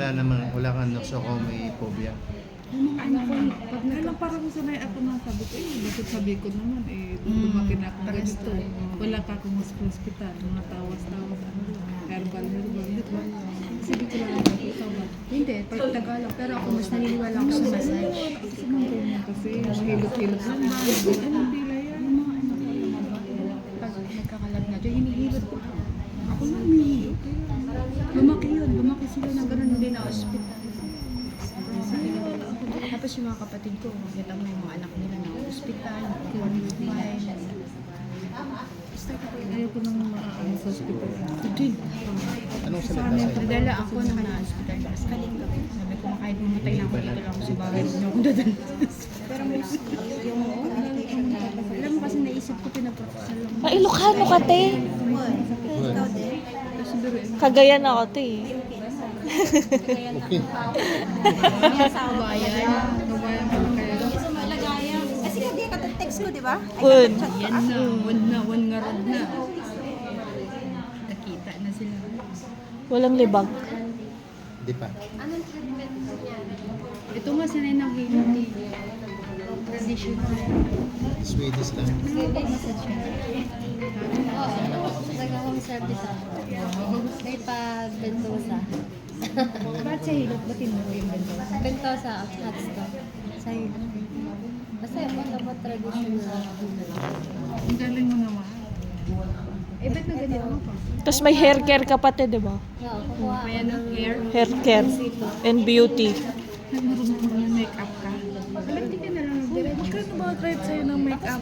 wala kang nosocomophobia. Ano ko, pag alam parang sanay ako na sabi ko, bakit sabi ko naman, lumaki na ako ganito. Wala ka akong hospital, mga tawas-tawas, ano lang, herbal, di ba? Sabi ko lang, ikaw ba? Hindi, pag Tagalog. Pero ako mas naniniwala ako sa massage. Kasi mga kasi, hilot-hilot lang ba? Anong dila yan? Yung mga ano, pag nagkakalag na dyan, hinihilot ko. Ako lang hinihilot. Lumaki sila ng ganun, hindi na hospital. Tapos yung mga kapatid ko, makita mo yung mga anak nila na hospital, Ayoko nang maaano sa hospital. Hindi. Anong salita sa'yo? Nadala ako nung na-hospital. Sabi ko, kahit mamatay na ako, dito lang ako sa bahay. Huwag niyo akong dadala. Pero may yung alam mo kasi naisip ko, pinaprofesal lang. Ay, Ilocano ka, te. Ikaw din? Cagayan ako, te. Okay. Sa kabayan. Kabayan pala kayo. Kasi hindi ka text ko, di ba? Un. Yan na, one nga rod na. Nakita na sila. Walang libag. Hindi pa. Ito nga sanay ng healing tea. Traditional. Swedish lang. Massage ka. Oo, nagawang service ako. May pa-bentosa. Bakit sa hilot ba tinuro yung bentosa? Bentosa, hot stone. Sa basta yung mga traditional. Ang galing mo naman. Ba't na ganyan ako pa? Tapos may hair care ka pati, di ba? Oo, kukuha ako May ano, hair? Hair care and beauty. Nagmarunong mo na make-up ka. Ba't di ka na lang nag-diretso? Magkano ba grade sa'yo ng make-up?